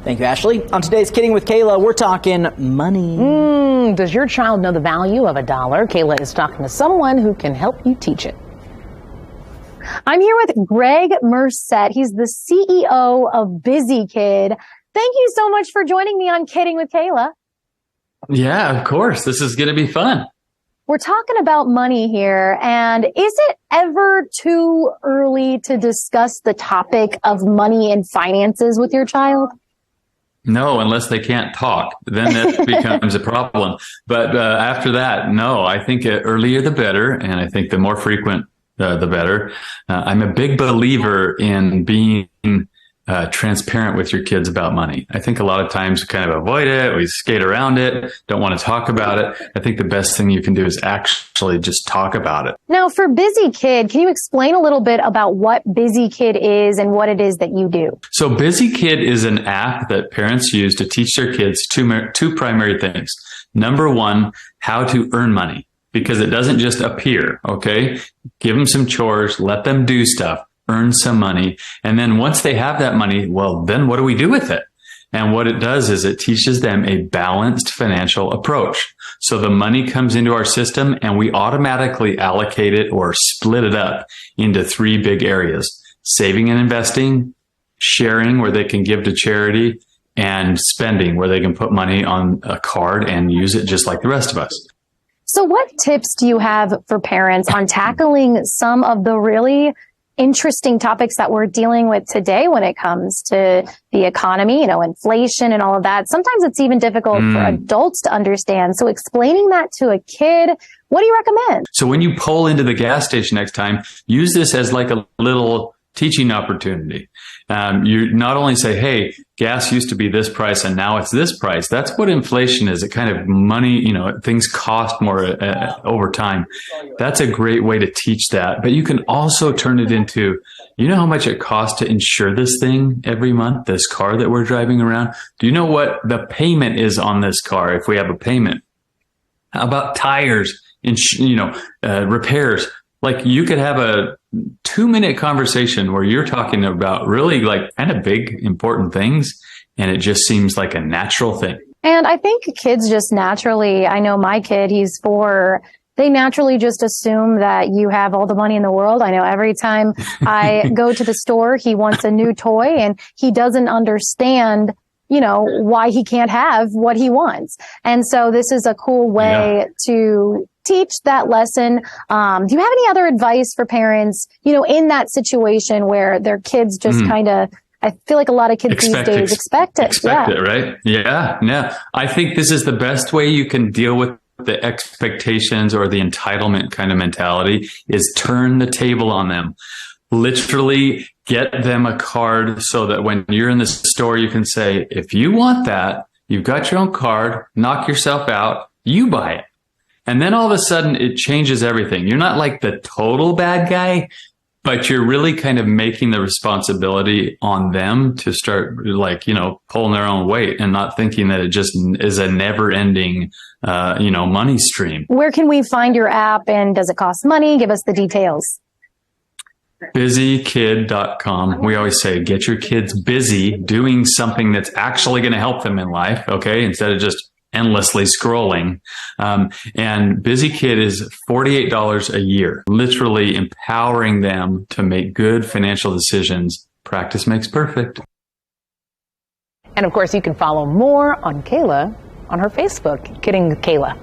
Thank you, Ashley. On today's Kidding with Kayla, we're talking money. Does your child know the value of $1? Kayla is talking to someone who can help you teach it. I'm here with Greg Merced. He's the CEO of Busy Kid. Thank you so much for joining me on Kidding with Kayla. Yeah, of course. This is going to be fun. We're talking about money here, and is it ever too early to discuss the topic of money and finances with your child? No, unless they can't talk, then that becomes a problem. But after that, no, I think earlier the better. And I think the more frequent, the better. I'm a big believer in being transparent with your kids about money. I think a lot of times we kind of avoid it. We skate around it, don't want to talk about it. I think the best thing you can do is actually just talk about it. Now, for Busy Kid, can you explain a little bit about what Busy Kid is and what it is that you do? So Busy Kid is an app that parents use to teach their kids two primary things. Number one, how to earn money, because it doesn't just appear, okay? Give them some chores, let them do stuff, earn some money. And then once they have that money, well, then what do we do with it? And what it does is it teaches them a balanced financial approach. So the money comes into our system and we automatically allocate it or split it up into three big areas: saving and investing, sharing where they can give to charity, and spending where they can put money on a card and use it just like the rest of us. So what tips do you have for parents on tackling some of the really interesting topics that we're dealing with today when it comes to the economy, inflation and all of that? Sometimes it's even difficult for adults to understand. So explaining that to a kid, what do you recommend? So when you pull into the gas station next time, use this as like a little teaching opportunity. You not only say, hey, gas used to be this price and now it's this price. That's what inflation is. It kind of money, things cost more over time. That's a great way to teach that. But you can also turn it into, how much it costs to insure this thing every month, this car that we're driving around? Do you know what the payment is on this car if we have a payment? How about tires, repairs? Like you could have a 2-minute conversation where you're talking about really like kind of big, important things. And it just seems like a natural thing. And I think kids just naturally, I know my kid, he's 4, they naturally just assume that you have all the money in the world. I know every time I go to the store, he wants a new toy and he doesn't understand why he can't have what he wants. And so this is a cool way to teach that lesson. Do you have any other advice for parents, in that situation where their kids just kind of, I feel like a lot of kids these days expect it. Expect it, right? Yeah. I think this is the best way you can deal with the expectations or the entitlement kind of mentality is turn the table on them. Literally get them a card so that when you're in the store, you can say, if you want that, you've got your own card, knock yourself out, you buy it. And then all of a sudden it changes everything. You're not like the total bad guy, but you're really kind of making the responsibility on them to start pulling their own weight and not thinking that it just is a never ending, money stream. Where can we find your app and does it cost money? Give us the details. BusyKid.com. We always say, get your kids busy doing something that's actually going to help them in life. Okay. Instead of just endlessly scrolling. And Busy Kid is $48 a year, literally empowering them to make good financial decisions. Practice makes perfect. And of course, you can follow more on Kayla on her Facebook, Kidding with Kayla.